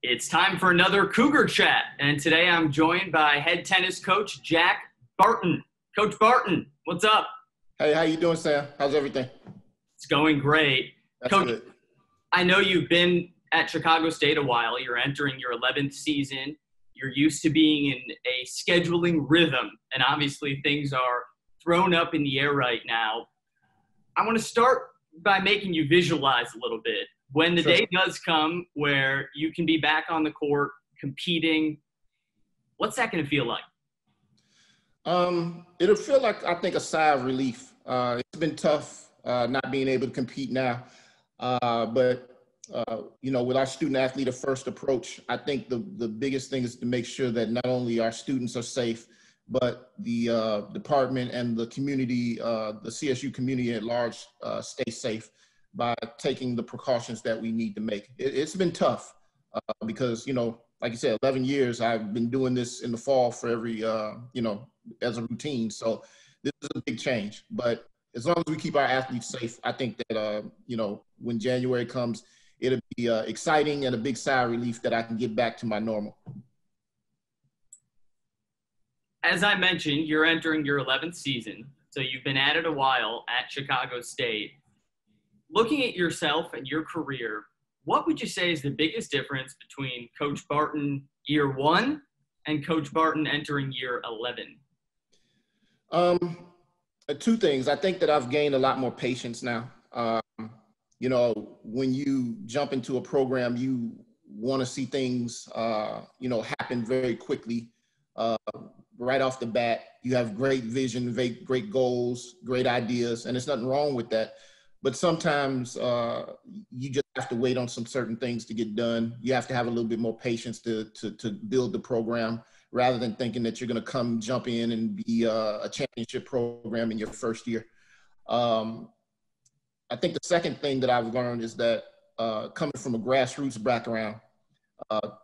It's time for another Cougar Chat, and today I'm joined by head tennis coach Jack Barton. Coach Barton, what's up? Hey, how you doing, Sam? How's everything? It's going great. That's Coach, good. I know you've been at Chicago State a while. You're entering your 11th season. You're used to being in a scheduling rhythm, and obviously things are thrown up in the air right now. I want to start by making you visualize a little bit. When the day does come where you can be back on the court competing, what's that going to feel like? It'll feel like, I think, a sigh of relief. It's been tough not being able to compete now. But with our student athlete first approach, I think the biggest thing is to make sure that not only our students are safe, but the department and the community, the CSU community at large, stay safe by taking the precautions that we need to make. It's been tough because, like you said, 11 years, I've been doing this in the fall for every, as a routine. So this is a big change. But as long as we keep our athletes safe, I think that, when January comes, it'll be exciting and a big sigh of relief that I can get back to my normal. As I mentioned, you're entering your 11th season. So you've been at it a while at Chicago State. Looking at yourself and your career, what would you say is the biggest difference between Coach Barton year 1 and Coach Barton entering year 11? Two things. I think that I've gained a lot more patience now. When you jump into a program, you want to see things, happen very quickly. Right off the bat, you have great vision, great goals, great ideas, and there's nothing wrong with that. But sometimes you just have to wait on some certain things to get done. You have to have a little bit more patience to build the program rather than thinking that you're going to jump in and be a championship program in your first year. I think the second thing that I've learned is that coming from a grassroots background,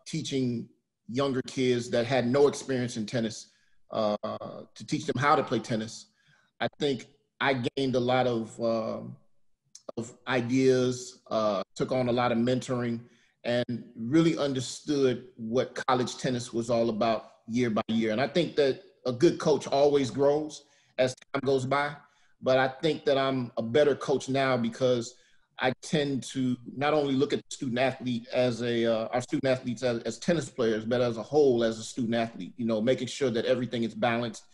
teaching younger kids that had no experience in tennis, to teach them how to play tennis, I think I gained a lot of ideas, took on a lot of mentoring, and really understood what college tennis was all about year by year. And I think that a good coach always grows as time goes by, but I think that I'm a better coach now because I tend to not only look at the student athlete as our student athletes as tennis players, but as a whole, as a student athlete, making sure that everything is balanced,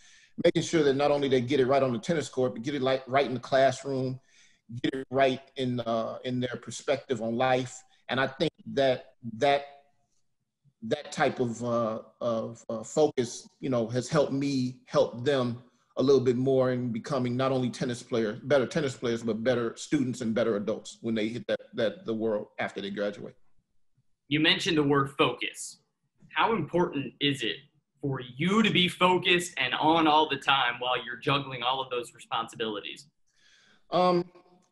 making sure that not only they get it right on the tennis court, but get it right in the classroom, get it right in their perspective on life. And I think that type of focus, has helped me help them a little bit more in becoming not only better tennis players, but better students and better adults when they hit the world after they graduate. You mentioned the word focus. How important is it for you to be focused and on all the time while you're juggling all of those responsibilities?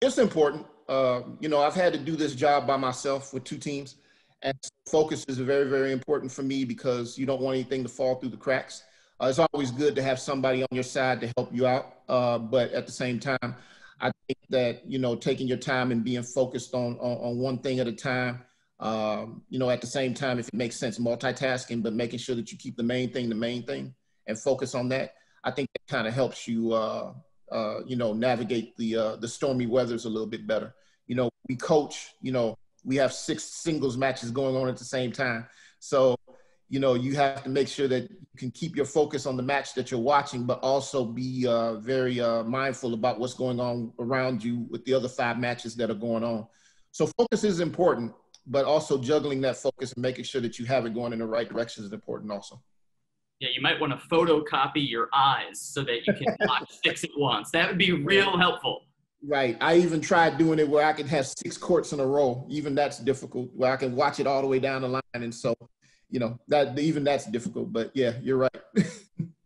It's important. I've had to do this job by myself with 2 teams, and focus is very, very important for me because you don't want anything to fall through the cracks. It's always good to have somebody on your side to help you out, but at the same time, I think that taking your time and being focused on one thing at a time. At the same time, if it makes sense, multitasking, but making sure that you keep the main thing, and focus on that. I think that kind of helps you, navigate the stormy weathers a little bit better. We coach, we have 6 singles matches going on at the same time. So, you have to make sure that you can keep your focus on the match that you're watching, but also be very mindful about what's going on around you with the other 5 matches that are going on. So focus is important, but also juggling that focus and making sure that you have it going in the right direction is important also. Yeah, you might want to photocopy your eyes so that you can watch 6 at once. That would be real helpful. Right. I even tried doing it where I can have 6 courts in a row. Even that's difficult, where I can watch it all the way down the line. And so, that's difficult. But yeah, you're right.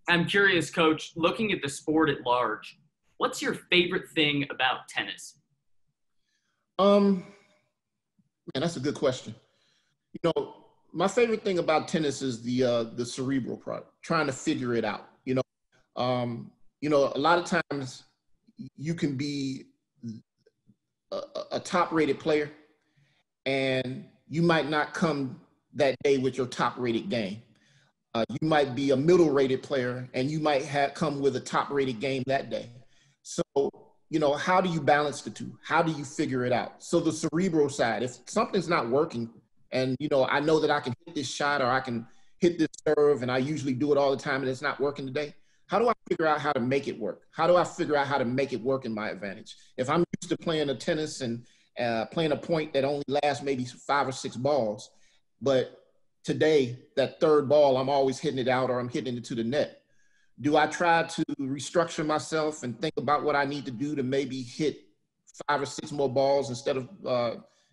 I'm curious, Coach, looking at the sport at large, what's your favorite thing about tennis? Man, that's a good question. My favorite thing about tennis is the cerebral part, trying to figure it out. A lot of times you can be a top-rated player, and you might not come that day with your top rated game. You might be a middle rated player and you might have come with a top rated game that day. So, you know, how do you balance the two? How do you figure it out? So the cerebral side, if something's not working and, you know, I know that I can hit this shot or I can hit this serve and I usually do it all the time and it's not working today, how do I figure out how to make it work? How do I figure out how to make it work in my advantage? If I'm used to playing a tennis and playing a point that only lasts maybe 5 or 6 balls, but today, that third ball, I'm always hitting it out or I'm hitting it to the net. Do I try to restructure myself and think about what I need to do to maybe hit 5 or 6 more balls instead of,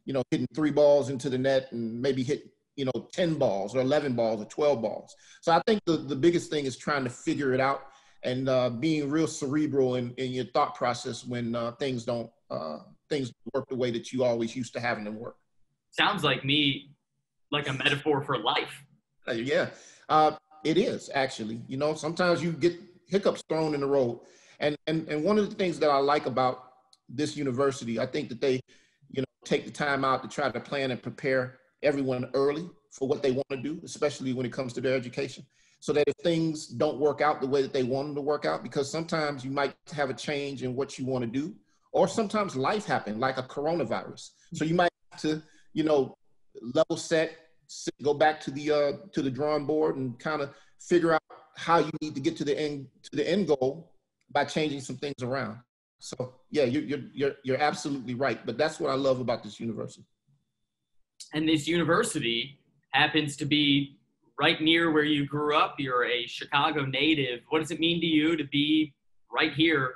you know, hitting 3 balls into the net and maybe hit, you know, 10 balls or 11 balls or 12 balls. So I think the biggest thing is trying to figure it out and being real cerebral in your thought process when things don't work the way that you always used to having them work. Sounds like a metaphor for life. Yeah, it is actually. You know, sometimes you get hiccups thrown in the road. And one of the things that I like about this university, I think that they, you know, take the time out to try to plan and prepare everyone early for what they want to do, especially when it comes to their education. So that if things don't work out the way that they want them to work out, because sometimes you might have a change in what you want to do, or sometimes life happens, like a coronavirus. So you might have to, you know, level set, go back to the drawing board and kind of figure out how you need to get to the end goal by changing some things around. So yeah, you're absolutely right. But that's what I love about this university. And this university happens to be right near where you grew up. You're a Chicago native. What does it mean to you to be right here?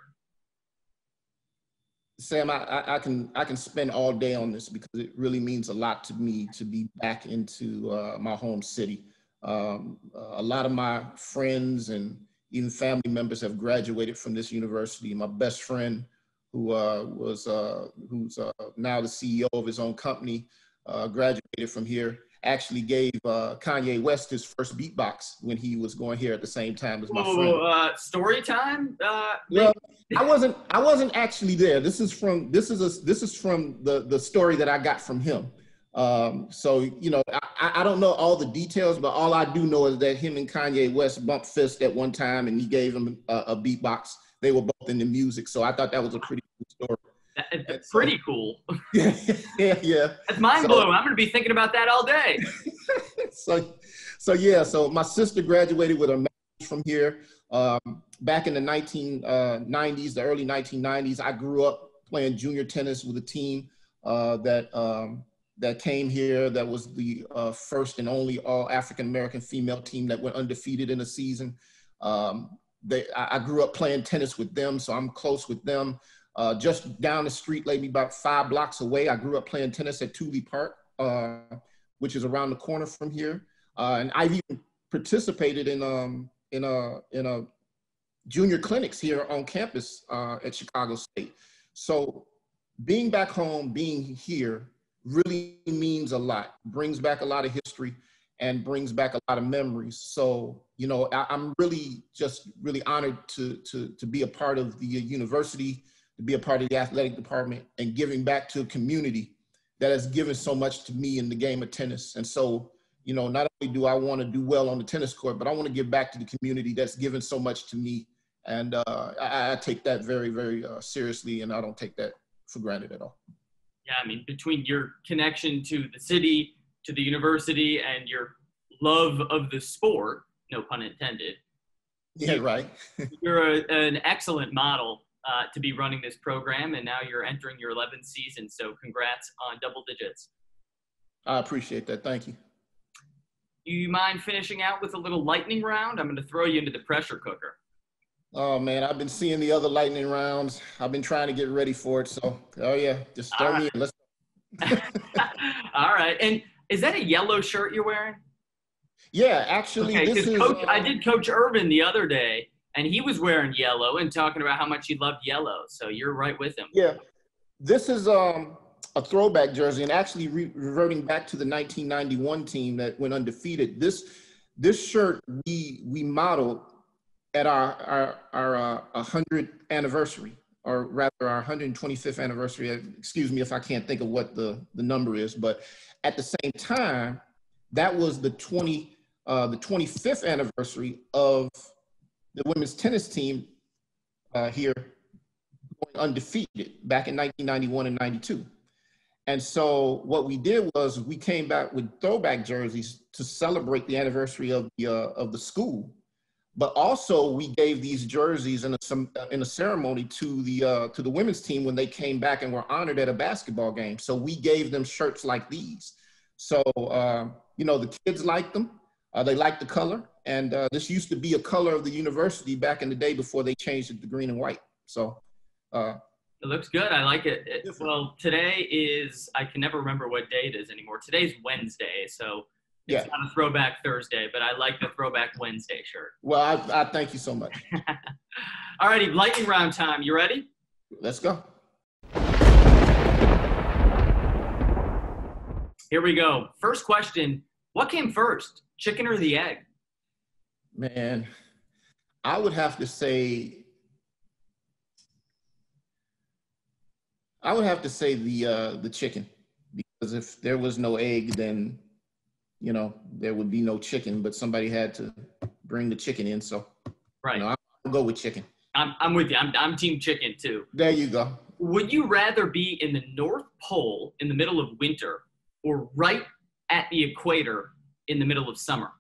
Sam, I can spend all day on this because it really means a lot to me to be back into my home city. A lot of my friends and even family members have graduated from this university. My best friend, who's now the CEO of his own company, graduated from here. Actually gave Kanye West his first beatbox when he was going here at the same time as my friend. Story time? Well, I wasn't actually there. This is from the story that I got from him. So, you know, I don't know all the details, but all I do know is that him and Kanye West bumped fists at one time and he gave him a beatbox. They were both into music. So I thought that was a pretty cool story. It's pretty cool. Yeah. That's mind blowing. I'm going to be thinking about that all day. So my sister graduated with a master's from here. Back in the 1990s, the early 1990s, I grew up playing junior tennis with a team that came here. That was the first and only all African-American female team that went undefeated in a season. I grew up playing tennis with them, so I'm close with them. Just down the street, maybe about 5 blocks away, I grew up playing tennis at Thule Park, which is around the corner from here. And I've even participated in a junior clinics here on campus at Chicago State. So being back home, being here really means a lot, brings back a lot of history and brings back a lot of memories. So, you know, I'm really honored to be a part of the university, to be a part of the athletic department and giving back to a community that has given so much to me in the game of tennis. And so, you know, not only do I want to do well on the tennis court, but I want to give back to the community that's given so much to me. And I take that very, very seriously, and I don't take that for granted at all. Yeah, I mean, between your connection to the city, to the university, and your love of the sport, no pun intended. Yeah, right. You're an excellent model to be running this program, and now you're entering your 11th season. So congrats on double digits. I appreciate that. Thank you. Do you mind finishing out with a little lightning round? I'm going to throw you into the pressure cooker. Oh, man, I've been seeing the other lightning rounds. I've been trying to get ready for it. So, oh, yeah, just throw me in. Let's go. All right. And is that a yellow shirt you're wearing? Yeah, actually, okay, this is... I did Coach Irvin the other day, and he was wearing yellow and talking about how much he loved yellow. So you're right with him. Yeah. This is a throwback jersey, and actually reverting back to the 1991 team that went undefeated. This shirt we modeled at our 100th anniversary, or rather our 125th anniversary. Excuse me if I can't think of what the number is, but at the same time, that was the 25th anniversary of the women's tennis team here going undefeated back in 1991 and 92. And so what we did was we came back with throwback jerseys to celebrate the anniversary of the school, but also we gave these jerseys in a ceremony to the women's team when they came back and were honored at a basketball game. So we gave them shirts like these. So the kids liked them. They liked the color, and this used to be a color of the university back in the day before they changed it to green and white. So. It looks good. I like it. Well, today is, I can never remember what day it is anymore. Today's Wednesday, so it's not a Throwback Thursday, but I like the Throwback Wednesday shirt. Well, I thank you so much. All righty, lightning round time. You ready? Let's go. Here we go. First question, what came first, chicken or the egg? Man, I would have to say the chicken, because if there was no egg, then, there would be no chicken, but somebody had to bring the chicken in. So, right. I'll go with chicken. I'm with you. I'm team chicken too. There you go. Would you rather be in the North Pole in the middle of winter or right at the equator in the middle of summer?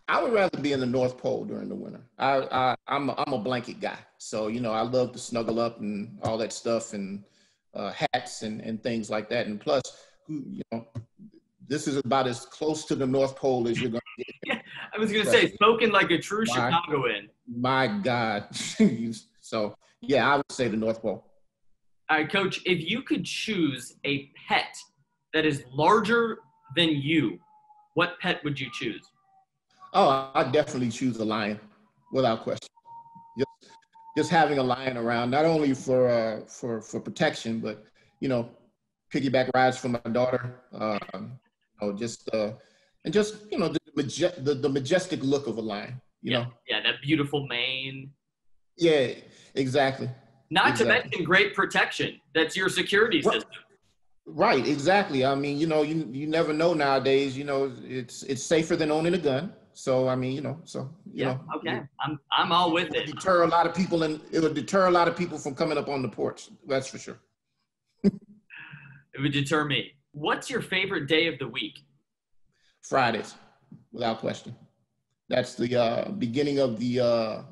I would rather be in the North Pole during the winter. I'm a blanket guy. So, I love to snuggle up and all that stuff, and hats and things like that. And plus, this is about as close to the North Pole as you're going to get. Yeah, I was going to say, spoken like a true Chicagoan. My God. So, yeah, I would say the North Pole. All right, Coach, if you could choose a pet that is larger than you, what pet would you choose? Oh, I'd definitely choose a lion, without question. Just having a lion around, not only for protection, but piggyback rides for my daughter. The majestic look of a lion. Yeah, that beautiful mane. Yeah, exactly. Not to mention great protection. That's your security system. Right, exactly. I mean, you never know nowadays. It's safer than owning a gun. So I mean, okay. I'm all with it. It'll deter a lot of people from coming up on the porch. That's for sure. It would deter me. What's your favorite day of the week? Fridays, without question. That's the beginning of the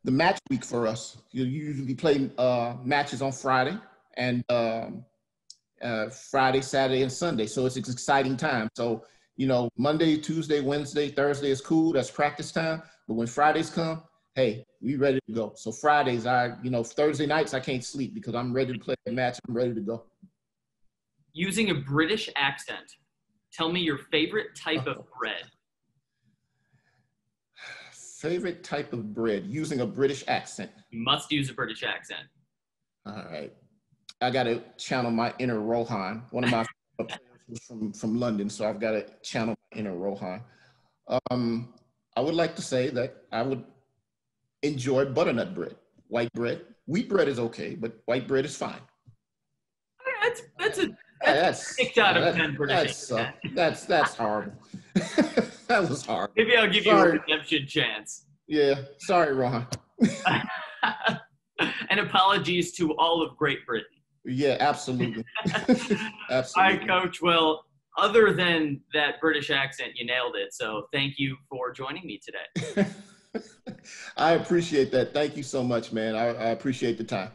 match week for us. You usually play matches on Friday and Friday, Saturday, and Sunday. So it's an exciting time. So Monday, Tuesday, Wednesday, Thursday is cool. That's practice time. But when Fridays come, hey, we ready to go. So Fridays, Thursday nights, I can't sleep because I'm ready to play the match. I'm ready to go. Using a British accent, tell me your favorite type of bread. Favorite type of bread using a British accent. You must use a British accent. All right. I got to channel my inner Rohan. One of my players was from London, so I've got to channel my inner Rohan. I would like to say that I would enjoy butternut bread, white bread. Wheat bread is okay, but white bread is fine. That's 6 out of 10 British. That's horrible. That was hard. Maybe I'll give you a redemption chance. Yeah, sorry, Rohan. And apologies to all of Great Britain. Yeah, absolutely. Absolutely. All right, Coach. Well, other than that British accent, you nailed it. So thank you for joining me today. I appreciate that. Thank you so much, man. I appreciate the time.